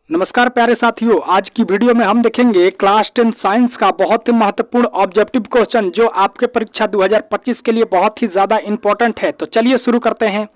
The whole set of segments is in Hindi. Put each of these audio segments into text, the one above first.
नमस्कार प्यारे साथियों, आज की वीडियो में हम देखेंगे क्लास 10 साइंस का बहुत ही महत्वपूर्ण ऑब्जेक्टिव क्वेश्चन जो आपके परीक्षा 2025 के लिए बहुत ही ज्यादा इंपॉर्टेंट है। तो चलिए शुरू करते हैं।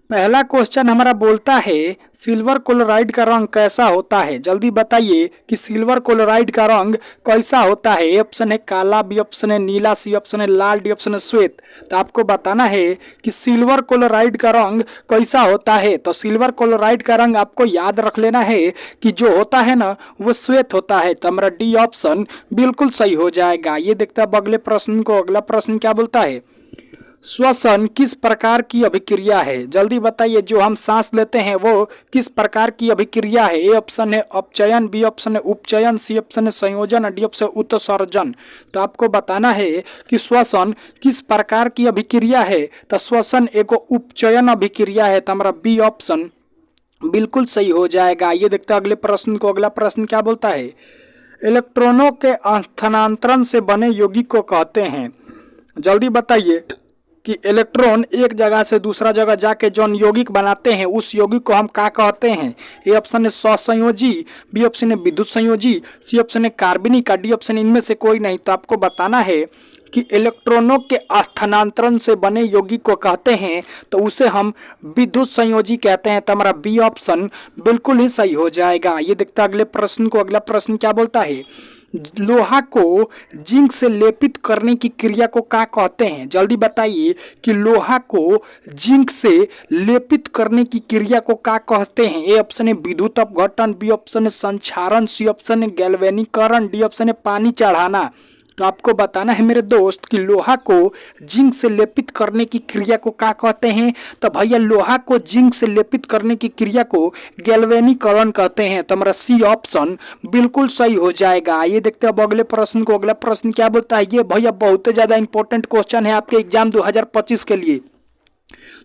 पहला क्वेश्चन हमारा बोलता है सिल्वर क्लोराइड का रंग कैसा होता है। जल्दी बताइए कि सिल्वर क्लोराइड का रंग कैसा होता है। ए ऑप्शन है काला, बी ऑप्शन है नीला, सी ऑप्शन है लाल, डी ऑप्शन है श्वेत। तो आपको बताना है कि सिल्वर क्लोराइड का रंग कैसा होता है। तो सिल्वर क्लोराइड का रंग आपको याद रख लेना है कि जो होता है ना वो श्वेत होता है। तो हमारा डी ऑप्शन बिल्कुल सही हो जाएगा। ये देखते हैं अगले प्रश्न को। अगला प्रश्न क्या बोलता है, श्वसन किस प्रकार की अभिक्रिया है। जल्दी बताइए जो हम सांस लेते हैं वो किस प्रकार की अभिक्रिया है। ए ऑप्शन है अपचयन, बी ऑप्शन है उपचयन, सी ऑप्शन है संयोजन, डी ऑप्शन है उत्सर्जन। तो आपको बताना है कि श्वसन किस प्रकार की अभिक्रिया है। तो श्वसन एक उपचयन अभिक्रिया है। तो हमारा बी ऑप्शन बिल्कुल सही हो जाएगा। ये देखते हैं अगले प्रश्न को। अगला प्रश्न क्या बोलता है, इलेक्ट्रॉनों के स्थानांतरण से बने यौगिक को कहते हैं। जल्दी बताइए कि इलेक्ट्रॉन एक जगह से दूसरा जगह जाके जो यौगिक बनाते हैं उस यौगिक को हम क्या कहते हैं। ए ऑप्शन है सहसंयोजी, बी ऑप्शन है विद्युत संयोजी, सी ऑप्शन है कार्बनिक, डी ऑप्शन इनमें से कोई नहीं। तो आपको बताना है कि इलेक्ट्रॉनों के स्थानांतरण से बने यौगिक को कहते हैं तो उसे हम विद्युत संयोजी कहते हैं। तो हमारा बी ऑप्शन बिल्कुल ही सही हो जाएगा। ये देखते हैं अगले प्रश्न को। अगला प्रश्न क्या बोलता है, लोहा को जिंक से लेपित करने की क्रिया को क्या कहते हैं। जल्दी बताइए कि लोहा को जिंक से लेपित करने की क्रिया को क्या कहते हैं। ए ऑप्शन है विद्युत अपघटन, बी ऑप्शन है संक्षारण, सी ऑप्शन है गैल्वेनीकरण, डी ऑप्शन है पानी चढ़ाना। तो आपको बताना है मेरे दोस्त कि लोहा को जिंक से लेपित करने की क्रिया को क्या कहते हैं। तो भैया लोहा को जिंक से लेपित करने की क्रिया को गैल्वेनीकरण कहते हैं। तो हमारा सी ऑप्शन बिल्कुल सही हो जाएगा। ये देखते हैं अब अगले प्रश्न को। अगला प्रश्न क्या बोलता है, ये भैया बहुत ज्यादा इंपॉर्टेंट क्वेश्चन है आपके एग्जाम 2025 के लिए।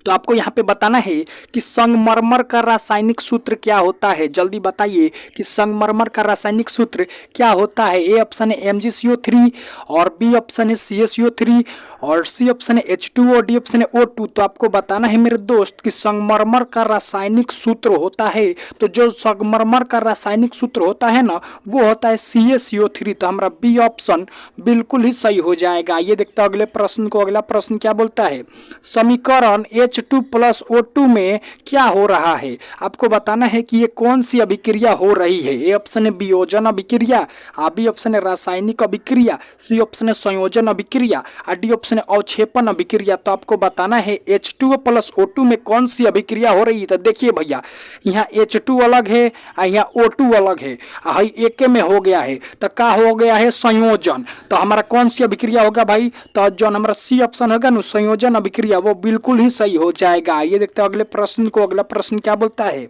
तो आपको यहाँ पे बताना है कि संगमरमर का रासायनिक सूत्र क्या होता है। जल्दी बताइए कि संगमरमर का रासायनिक सूत्र क्या होता है। ए ऑप्शन है MgCO3 और बी ऑप्शन है CaCO3 और सी ऑप्शन है H2O, डी ऑप्शन है O2। तो आपको बताना है मेरे दोस्त कि संगमरमर का रासायनिक सूत्र होता है। तो जो संगमरमर का रासायनिक सूत्र होता है ना वो होता है CaCO3। तो हमारा बी ऑप्शन बिल्कुल ही सही हो जाएगा। ये देखते हैं अगले प्रश्न को। अगला प्रश्न क्या बोलता है, समीकरण H2+O2 में क्या हो रहा है। आपको बताना है कि ये कौन सी अभिक्रिया हो रही है। ए ऑप्शन है वियोजन अभिक्रिया, बी ऑप्शन है रासायनिक अभिक्रिया, सी ऑप्शन है संयोजन अभिक्रिया, डी ऑप्शन है अवक्षेपण अभिक्रिया। तो आपको बताना है H2+O2 में कौन सी अभिक्रिया हो रही है। तो देखिए भैया यहाँ H2 अलग है, यहाँ O2 अलग है, एक में हो गया है। तो क्या हो गया है, संयोजन। तो हमारा कौन सी अभिक्रिया होगा भाई, तो जो हमारा सी ऑप्शन होगा ना संयोजन अभिक्रिया वो बिल्कुल ही सही हो जाएगा। ये देखते हैं अगले प्रश्न को। अगला प्रश्न क्या बोलता है,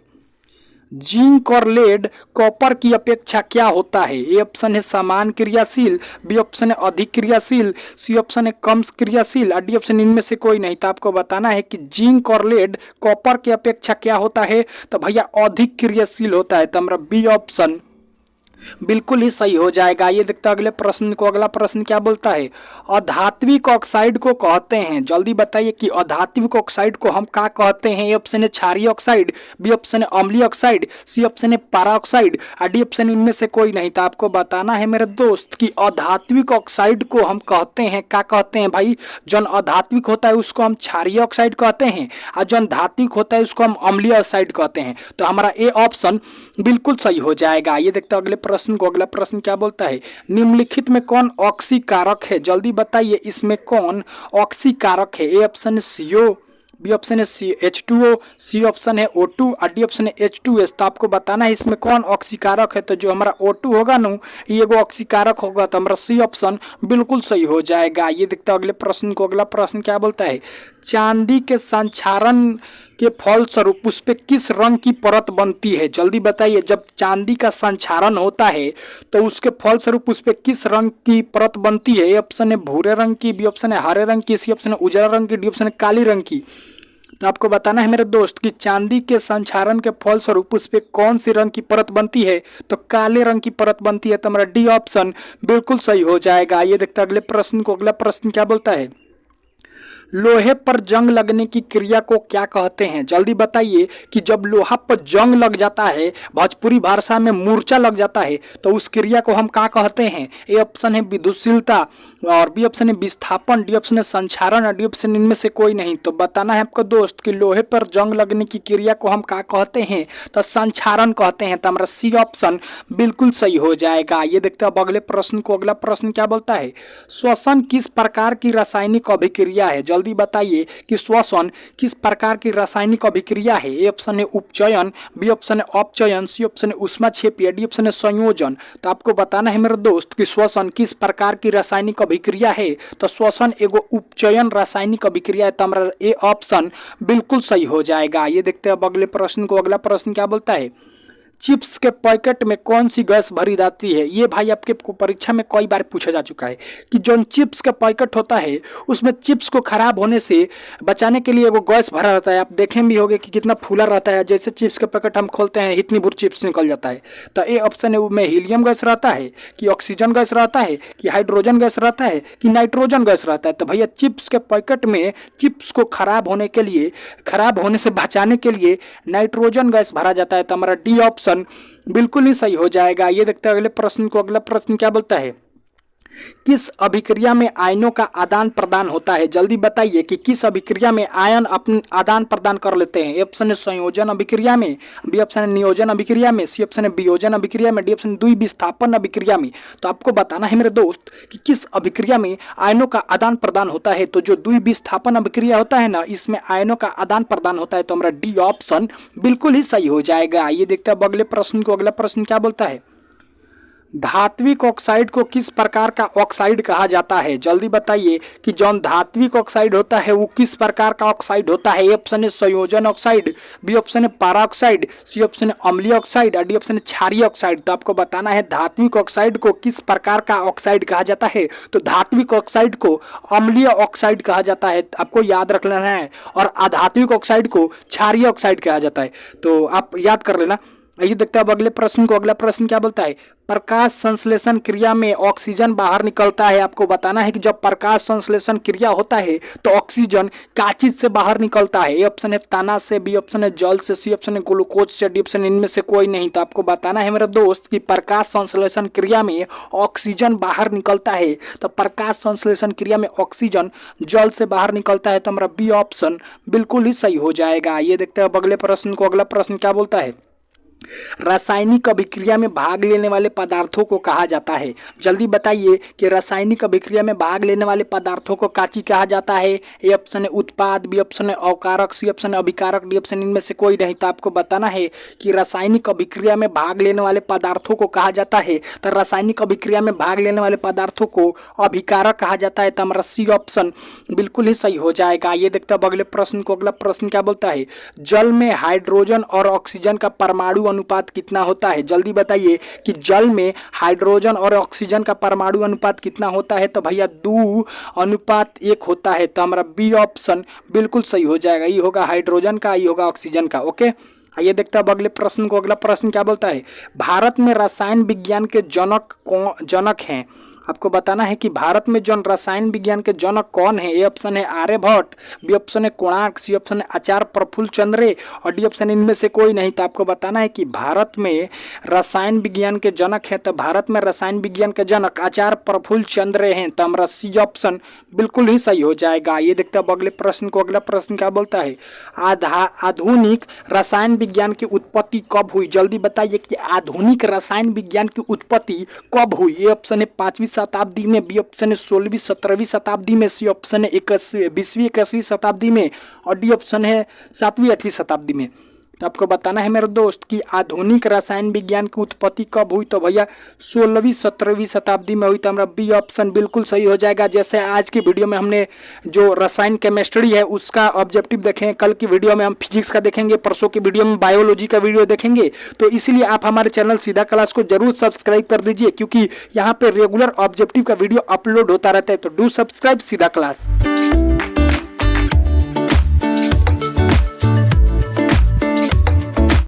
जिंक और लेड कॉपर की अपेक्षा क्या होता है। ए ऑप्शन है समान क्रियाशील, बी ऑप्शन है अधिक क्रियाशील, सी ऑप्शन है कम क्रियाशील, डी ऑप्शन इनमें से कोई नहीं। तो आपको बताना है कि जिंक और लेड कॉपर की अपेक्षा क्या होता है। तो भैया अधिक क्रियाशील होता है। तो हमारा बी ऑप्शन बिल्कुल ही सही हो जाएगा। ये देखते हैं अगले प्रश्न को। अगला प्रश्न क्या बोलता है, अधात्विक ऑक्साइड को कहते हैं। जल्दी बताइए कि अधात्विक ऑक्साइड को हम क्या कहते हैं। ए ऑप्शन है क्षारीय ऑक्साइड, बी ऑप्शन है अम्लीय ऑक्साइड, सी ऑप्शन है पारा ऑक्साइड, डी ऑप्शन इनमें से कोई नहीं। तो आपको बताना है मेरे दोस्त कि अधात्विक ऑक्साइड को हम कहते हैं क्या कहते हैं भाई, जो अधात्विक होता है उसको हम क्षारीय ऑक्साइड कहते हैं और जो धात्विक होता है उसको हम अम्लीय ऑक्साइड कहते हैं। तो हमारा ए ऑप्शन बिल्कुल सही हो जाएगा। ये देखते हैं अगले प्रश्न को। अगला प्रश्न क्या बोलता है, निम्नलिखित में कौन ऑक्सीकारक है। जल्दी बताइए इसमें कौन ऑक्सीकारक है। ए ऑप्शन है CO, बी ऑप्शन है H2O, सी ऑप्शन है O2 और डी ऑप्शन है H2S। तो आपको बताना है इसमें कौन ऑक्सीकारक है। तो जो हमारा O2 होगा ना ये एगो ऑक्सीकारक होगा। तो हमारा सी ऑप्शन बिल्कुल सही हो जाएगा। ये देखते हैं अगले प्रश्न को। अगला प्रश्न क्या बोलता है, चांदी के संक्षारण के फलस्वरूप उस पे किस रंग की परत बनती है। जल्दी बताइए जब चांदी का संक्षारण होता है तो उसके फलस्वरूप उस पे किस रंग की परत बनती है। ए ऑप्शन है भूरे रंग की, बी ऑप्शन है हरे रंग की, सी ऑप्शन है उजला रंग की, डी ऑप्शन है काली रंग की। तो आपको बताना है मेरे दोस्त कि चांदी के संक्षारण के फलस्वरूप उस पे कौन सी रंग की परत बनती है। तो काले रंग की परत बनती है। तो हमारा डी ऑप्शन बिल्कुल सही हो जाएगा। ये देखते हैं अगले प्रश्न को। अगला प्रश्न क्या बोलता है, लोहे पर जंग लगने की क्रिया को क्या कहते हैं? जल्दी बताइए कि जब लोहा पर जंग लग जाता है, भोजपुरी भाषा में मूर्छा लग जाता है, तो उस क्रिया को हम क्या कहते हैं? ए ऑप्शन है विद्युतशीलता, और बी ऑप्शन है विस्थापन, डी ऑप्शन है संक्षारण, और डी ऑप्शन इनमें से कोई नहीं। तो बताना है आपको दोस्त कि लोहे पर जंग लगने की क्रिया को हम क्या कहते हैं? तो संक्षारण कहते हैं। तो हमारा सी ऑप्शन बिल्कुल सही हो जाएगा। ये देखते हैं अब अगले प्रश्न को। अगला प्रश्न क्या बोलता है? श्वसन किस प्रकार की रासायनिक अभिक्रिया है? जल्दी बताइए कि श्वसन किस प्रकार की रासायनिक अभिक्रिया है? ए ऑप्शन है उपचयन, बी ऑप्शन है अपचयन, सी ऑप्शन है ऊष्माक्षेपीय, डी ऑप्शन है संयोजन। तो आपको बताना है मेरे दोस्त कि श्वसन किस प्रकार की रासायनिक अभिक्रिया है। तो श्वसन एगो उपचयन रासायनिक अभिक्रिया है। तो हमारा ए ऑप्शन बिल्कुल सही हो जाएगा। ये देखते हैं अब अगले प्रश्न को। अगला प्रश्न क्या बोलता है? चिप्स के पैकेट में कौन सी गैस भरी जाती है? ये भाई आपके परीक्षा में कई बार पूछा जा चुका है कि जो चिप्स का पैकेट होता है उसमें चिप्स को खराब होने से बचाने के लिए वो गैस भरा रहता है। आप देखें भी होंगे कि कितना फूला रहता है। जैसे चिप्स का पैकेट हम खोलते हैं इतनी भर चिप्स निकल जाता है। तो ये ऑप्शन है में हीलियम गैस रहता है कि ऑक्सीजन गैस रहता है कि हाइड्रोजन गैस रहता है कि नाइट्रोजन गैस रहता है? तो भैया चिप्स के पैकेट में चिप्स को खराब होने से बचाने के लिए नाइट्रोजन गैस भरा जाता है। तो हमारा डी ऑप्शन बिल्कुल ही सही हो जाएगा। ये देखते हैं अगले प्रश्न को। अगला प्रश्न क्या बोलता है? किस अभिक्रिया में आयनों का आदान प्रदान होता है? जल्दी बताइए कि किस अभिक्रिया में आयन अपने आदान प्रदान कर लेते हैं? ए ऑप्शन है संयोजन अभिक्रिया में, बी ऑप्शन है नियोजन अभिक्रिया में, सी ऑप्शन है वियोजन अभिक्रिया में, डी ऑप्शन द्विविस्थापन अभिक्रिया में। तो आपको बताना है मेरे दोस्त कि किस अभिक्रिया में आयनों का आदान प्रदान होता है। तो जो द्विविस्थापन अभिक्रिया होता है ना, इसमें आयनों का आदान प्रदान होता है। तो हमारा डी ऑप्शन बिल्कुल ही सही हो जाएगा। ये देखते हैं अब अगले प्रश्न को। अगला प्रश्न क्या बोलता है? धात्विक ऑक्साइड को किस प्रकार का ऑक्साइड कहा जाता है? जल्दी बताइए कि जो धात्विक ऑक्साइड होता है वो किस प्रकार का ऑक्साइड होता है? ए ऑप्शन है संयोजन ऑक्साइड, बी ऑप्शन है पारा ऑक्साइड, सी ऑप्शन है अम्लीय ऑक्साइड, और डी ऑप्शन है क्षारीय ऑक्साइड। तो आपको बताना है धात्विक ऑक्साइड को किस प्रकार का ऑक्साइड कहा जाता है। तो धात्विक ऑक्साइड को अम्लीय ऑक्साइड कहा जाता है, आपको याद रख लेना है। और अधात्विक ऑक्साइड को क्षारीय ऑक्साइड कहा जाता है, तो आप याद कर लेना। आइए देखते हैं अब अगले प्रश्न को। अगला प्रश्न क्या बोलता है? प्रकाश संश्लेषण क्रिया में ऑक्सीजन बाहर निकलता है। आपको बताना है कि जब प्रकाश संश्लेषण क्रिया होता है तो ऑक्सीजन क्या चीज से बाहर निकलता है? ए ऑप्शन है तना से, बी ऑप्शन है जल से, सी ऑप्शन है ग्लूकोज से, डी ऑप्शन इनमें से कोई नहीं। तो आपको बताना है मेरे दोस्त कि प्रकाश संश्लेषण क्रिया में ऑक्सीजन बाहर निकलता है। तो प्रकाश संश्लेषण क्रिया में ऑक्सीजन जल से बाहर निकलता है। तो हमारा बी ऑप्शन बिल्कुल ही सही हो जाएगा। ये देखते हैं अब अगले प्रश्न को। अगला प्रश्न क्या बोलता है? रासायनिक अभिक्रिया में भाग लेने वाले पदार्थों को कहा जाता है। जल्दी बताइए कि रासायनिक अभिक्रिया में भाग लेने वाले पदार्थों को काची कहा जाता है। ए ऑप्शन है उत्पाद, बी ऑप्शन है अवकारक, सी ऑप्शन है अभिकारक, डी ऑप्शन इनमें से कोई नहीं। तो आपको बताना है कि रासायनिक अभिक्रिया में भाग लेने वाले पदार्थों को कहा जाता है। तो रासायनिक अभिक्रिया में भाग लेने वाले पदार्थों को अभिकारक कहा जाता है। तो हमारा सी ऑप्शन बिल्कुल ही सही हो जाएगा। ये देखते हैं अगले प्रश्न को। अगला प्रश्न क्या बोलता है? जल में हाइड्रोजन और ऑक्सीजन का परमाणु अनुपात कितना होता है? जल्दी बताइए कि जल में हाइड्रोजन और ऑक्सीजन का परमाणु अनुपात कितना होता है? तो भैया 2:1 होता है। तो हमारा बी ऑप्शन बिल्कुल सही हो जाएगा। ये होगा हाइड्रोजन का, ये होगा ऑक्सीजन का। ओके, आइए देखते हैं अब अगले प्रश्न को। अगला प्रश्न क्या बोलता है? भारत में रसायन विज्ञान के जनक हैं। आपको बताना है कि भारत में जो रसायन विज्ञान के जनक कौन है? ए ऑप्शन है आर्यभट्ट, बी ऑप्शन है कोणार्क, सी ऑप्शन है आचार्य प्रफुल्ल चंद्र, और डी ऑप्शन इनमें से कोई नहीं। तो आपको बताना है कि भारत में रसायन विज्ञान के जनक है। तो भारत में रसायन विज्ञान के जनक आचार्य प्रफुल्ल चंद्र हैं। तो हमारा सी ऑप्शन बिल्कुल ही सही हो जाएगा। ये देखते हैं अब अगले प्रश्न को। अगला प्रश्न क्या बोलता है? आधुनिक रसायन विज्ञान की उत्पत्ति कब हुई? जल्दी बताइए कि आधुनिक रसायन विज्ञान की उत्पत्ति कब हुई? ए ऑप्शन है 5वीं शताब्दी में, बी ऑप्शन है 16वीं 17वीं शताब्दी में, सी ऑप्शन है 20वीं 21वीं शताब्दी में, और डी ऑप्शन है 7वीं 8वीं शताब्दी में। तो आपको बताना है मेरे दोस्त कि आधुनिक रसायन विज्ञान की उत्पत्ति कब हुई? तो भैया 16वीं 17वीं शताब्दी में हुई। तो हमारा बी ऑप्शन बिल्कुल सही हो जाएगा। जैसे आज की वीडियो में हमने जो रसायन केमिस्ट्री है उसका ऑब्जेक्टिव देखें, कल की वीडियो में हम फिजिक्स का देखेंगे, परसों की वीडियो में बायोलॉजी का वीडियो देखेंगे। तो इसीलिए आप हमारे चैनल सीधा क्लास को जरूर सब्सक्राइब कर दीजिए, क्योंकि यहाँ पे रेगुलर ऑब्जेक्टिव का वीडियो अपलोड होता रहता है। तो डू सब्सक्राइब सीधा क्लास।